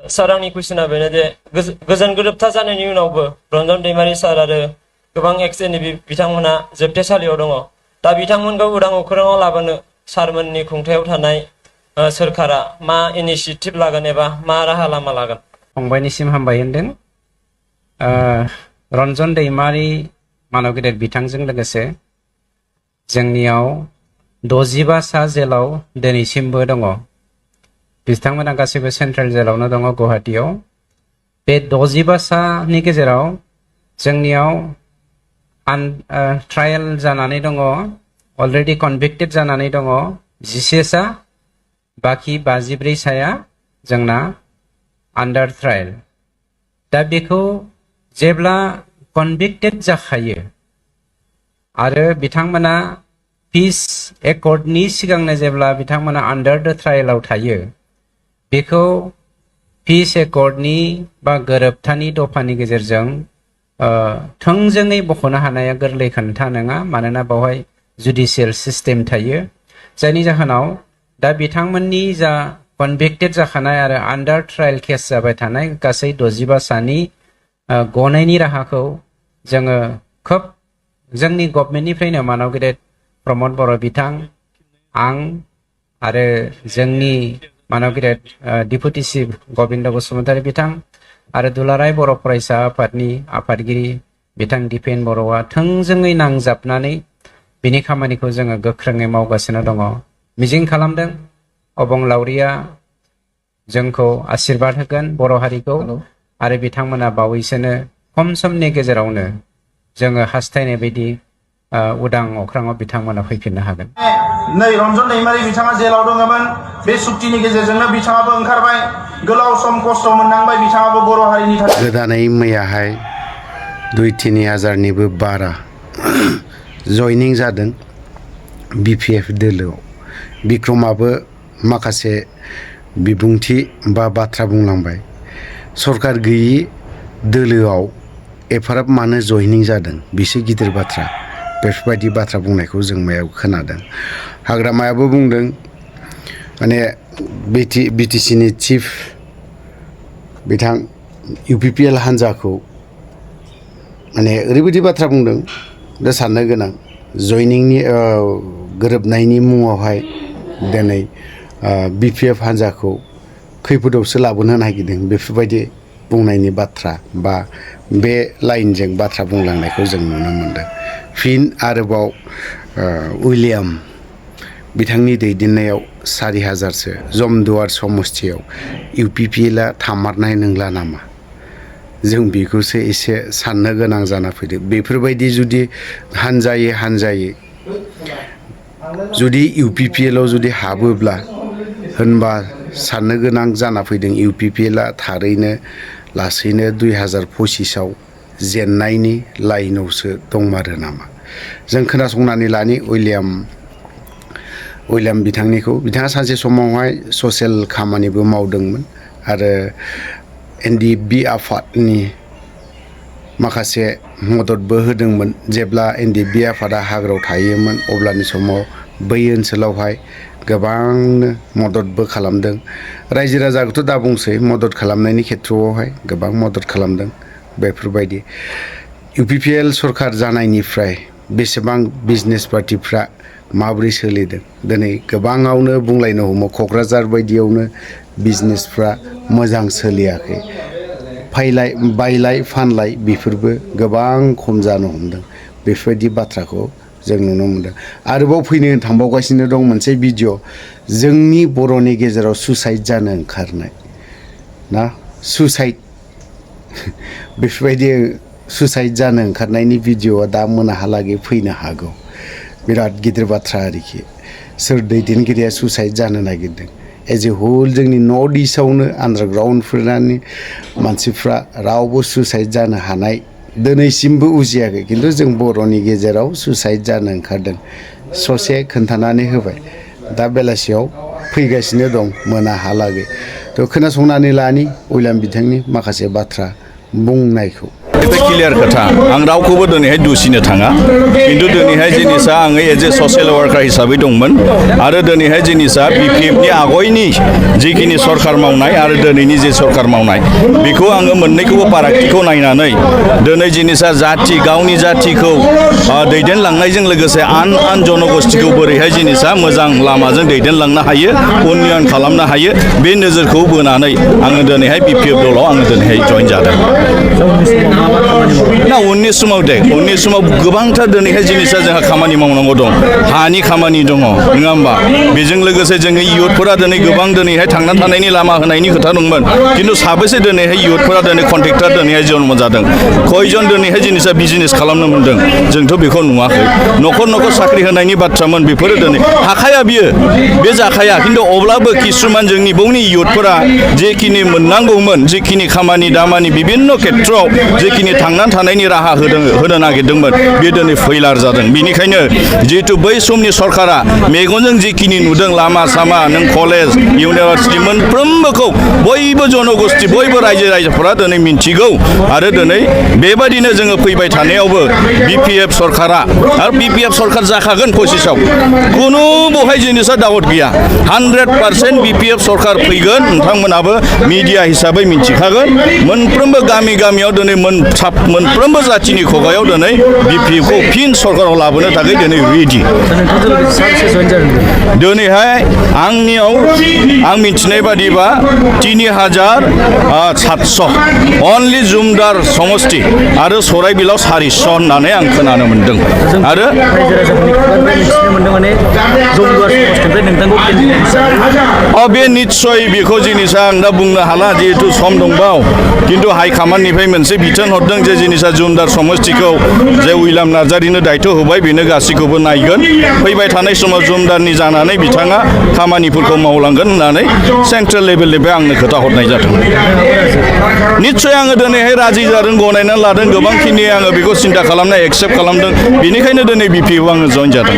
सारांनि कुइसना बेनो जे गोजोन गोरोबथा जानायनि उनावबो रन्जन दैमारि सार आरो गोबां एक्स एनडिपि बिथांमोना जोबथेसालियाव दङ दा बिथांमोनखौ उदां अख्राङाव लाबोनो सारमोननि खुंथायाव थानाय सोरखारा मा इनिशिएटिभ लागोन एबा मा राहा लामा लागोन? फंबायनिसिम हामबाय होनदों। रन्जन दैमारि मानव गेदेर बिथांजों लोगोसे जोंनियाव 65 सा जेलाव दिनैसिमबो दङ। बिथांमोना गासैबो सेन्ट्रेल जेलावनो दङ गुवाहाटीयाव। बे 65 सानि गेजेराव जोंनियाव ट्रायल जानानै दङ, अलरेडि कनभिक्टेड जानानै दङ 11 सा, बाखि 54 साया जोंना आन्डार ट्रायल। दा बेखौ जेब्ला कनभिक्टेड जाखायो आरो बिथांमोना पिस एकर्डनि सिगांनो जेब्ला बिथांमोना आन्डार द ट्रायलाव थायो, बेखौ पिस एकर्डनि बा गोरोबथानि दफानि गेजेरजों थोंजोङै बख'नो हानाया गोरलै खोथा नङा, मानोना बेवहाय जुडिशियेल सिस्टेम थायो। जायनि जाहोनाव दा बिथांमोननि जा कनभिक्टेड जाखानाय आरो आन्डार ट्रायल केस जाबाय थानाय गासै 65 सानि गनायनि राहाखौ जोङो खोब जोंनि गभर्नमेन्टनिफ्रायनो मानव गेदेर प्रमद बर' बिथां, आं आरो जोंनि मानव गेदेर डिपुटि चिफ गबिन्द बसुमतारी बिथां आरो दुलाराय बर' फरायसा आफादनि आफादगिरि बिथां दिपेन बर'आ थोंजोङै नांजाबनानै बिनि खामानिखौ जोङो गोख्रोङै मावगासिनो दङ। मिजिं खालामदों अबंलावरिया जोंखौ आशीर्बाद होगोन बर' हारिखौ आरो बिथांमोना बावैसोनो खम समनि गेजेरावनो जोङो हास्थायनाय बायदि उदां अख्राङाव बिथांमोना फैफिननो हागोन। नै रन्जन दैमारि बिथाङा जेलाव दङमोन, बे सुक्तिनि गेजेरजोंनो बिथाङाबो ओंखारबाय, गोलाव सम खस्थ' मोननांबाय बिथाङाबो बर' हारिनि थाखाय। गोदानै मैयाहाय 2-3 हाजारनिबो बारा जयनिं जादों BPF दोलोआव। बिक्रमाबो माखासे बिबुंथि बा बाथ्रा बुंलांबाय। सरकार गैयि दोलोआव एफाराब मानो जयनिं जादों, बेसो गिदिर बाथ्रा। बेफोरबायदि बाथ्रा बुंनायखौ जों मायाव खोनादों। हाग्रामायाबो बुंदों, माने बिटिसिनि चिफ बिथां UPPL हान्जाखौ माने ओरैबायदि बाथ्रा बुंदों, दा साननो गोनां। जयनिंनि गोरोबनायनि मुङावहाय दिनै BPF हान्जाखौ खैफोदावसो लाबोनो नागिरदों, बेफोरबायदि बुंनायनि बाथ्रा बा बे लाइनजों बाथ्रा बुंलांनायखौ जों नुनो मोनदों। फिन आरोबाव उइलियाम बिथांनि दैदेननायाव 4000सो जमदुवार समस्तियाव UPPLआ थामारनाय नंला नामा? जों बेखौसो एसे साननो गोनां जाना फैदों। बेफोरबायदि जुदि हानजायै जुदि UPPLआव जुदि हाबोब्ला होनबा साननो गोनां जाना फैदों, UPPLआ थारैनो लासैनो 2025आव जेननायनि लाइनावसो दंमारो नामा? जों खोनासंनानै लानि उइलियाम बिथांनिखौ। बिथाङा सानसे समावहाय ससियेल खामानिबो मावदोंमोन आरो NDB आफादनि माखासे मददबो होदोंमोन। जेब्ला NDB आफादा हाग्रायाव थायोमोन अब्लानि समाव बै ओनसोलावहाय गोबांनो मददबो खालामदों। रायजो राजाखौथ' दा बुंसै, मदद खालामनायनि खेथ्रआवहाय गोबां मदद खालामदों। बेफोरबायदि UPPL सरकार जानायनिफ्राय बेसेबां बिजनेस पार्टिफ्रा माबोरै सोलिदों, दिनै गोबाङावनो बुंलायनो हमो क'क्राझार बायदियावनो बिजनेसफ्रा मोजां सोलियाखै। बायलाय फानलाय बेफोरबो गोबां खम जानो हमदों। बेफोरबायदि बाथ्राखौ जों नुनो मोनदों। आरोबाव फैनो थांबावगासिनो दं मोनसे भिडिअ', जोंनि बर'नि गेजेराव सुसाइड जानो ओंखारनाय ना, सुसाइड बेफोरबायदि सुसाइड जानो ओंखारनायनि भिडिअ'आ दा मोनाहालागै फैनो हागौ। बिराद गिदिर बाथ्रा आरोखि। सोर दैदेनगिरिया सुसाइड जानो नागिरदों? एज ए होल जोंनि नर्थ इस्टआवनो आन्डारग्राउन्डफोरनि मानसिफ्रा रावबो सुसाइड जानो हानाय दिनैसिमबो उजियाखै, खिन्थु जों बर'नि गेजेराव सुसाइड जानो ओंखारदों। ससे खोन्थानानै होबाय, दा बेलासियाव फैगासिनो दं मोनाहालागै। थ' खोनासंनानै लानि उइलियाम बिथांनि माखासे बाथ्रा बुंनायखौ। এটা क्लियार खोथा आं रावखौबो दिनैहाय दुसिनो थाङा खिन्थु दिनैहाय जिनिसा आङो एज ए ससियेल वार्कार हिसाबै दंमोन आरो दिनैहाय जिनिसा बिपिएफनि आगयनि जिखिनि सरकार मावनाय आरो दिनैनि जे सरकार मावनाय बेखौ आङो मोननैखौबो फारागथिखौ नायनानै दिनै जिनिसा जाथि गावनि जाथिखौ दैदेनलांनायजों लोगोसे आन जनगोष्ठीखौ बोरैहाय जिनिसा मोजां लामाजों दैदेनलांनो हायो उन्नयन खालामनो हायो बे नोजोरखौ बोनानै आङो दिनैहाय बिपिएफ दलाव आङो दिनैहाय जइन जादों ना उननि समाव गोबांथार दिनैहाय जिनिसा जोंहा खामानि मावनांगौ दं हानि खामानि दङ नङा होमबा बेजों लोगोसे जोङो इयुथफोरा दिनै गोबां दिनैहाय थांनानै थानायनि लामा होनायनि खोथा दंमोन खिन्थु साबेसे दिनैहाय इयुथफोरा दिनै कन्ट्रेक्टर दिनैहाय जन्म जादों खयजन दिनैहाय जिनिसा बिजनेस खालामनो मोनदों जोंथ' बेखौ नुवाखै न'खर साख्रि होनायनि बाथ्रामोन बेफोरो दिनै हाखाया बियो बे जाखाया खिन्थु अब्लाबो किसुमान जोंनि बौनि इयुथफोरा जेखिनि मोननांगौमोन जेखिनि खामानि दामानि बिभिन्न खेथ्रआव जेखिनि थांनानै थानायनि राहा होनो नागिरदोंमोन बे दिनै फैलार जादों बेनिखायनो जिहेतु बै समनि सरकारा मेगनजों जिखिनि नुदों लामा सामा नों कलेज इउनिभार्सिटि मोनफ्रोमबोखौ बयबो जनगोष्ठी बयबो रायजोफोरा दिनै मिन्थिगौ आरो दिनै बेबायदिनो जोङो फैबाय थानायावबो बिपिएफ सरकारा आरो बिपिएफ सरकार जाखागोन पसिसाव खुनु बहाय जिनिसा दाउट गैया 100% बिपिएफ सरकार फैगोन नोंथांमोनाबो मिडिया हिसाबै मिन्थिखागोन मोनफ्रोमबो गामियाव दिनै मोनफ्रोमबो जाथिनि खुगायाव दिनै बिपिएफखौ फिन सरकाराव लाबोनो थाखाय दिनै रेडि दिनैहाय आं मिथिनाय बादिबा 3700 अनलि जुमदार समष्टि आरो सराइबिलाव 400 होननानै आं खोनानो मोन्दों आरो बे निस्सय बेखौ जिनिसा आं दा बुंनो हाला जिहेतु सम दंबाव खिन्थु हाइकमान्डनिफ्राय मोनसे बिथोन हरदों जे जिनिसा जुमदार समष्टिखौ जे उइलाम नार्जारिनो दायथ' होबाय बेनो गासैखौबो नायगोन फैबाय थानाय समाव जुमदारनि जानानै बिथाङा खामानिफोरखौ मावलांगोन होननानै सेन्ट्रेल लेभेलनिफ्राय आंनो खोथा हरनाय जादों निस्सय आङो दिनैहाय राजि जादों गनायनानै लादों गोबांखिनि आङो बेखौ सिन्था खालामनाय एक्सेप्ट खालामदों बेनिखायनो दिनै बिपिएफआव आङो जइन जादों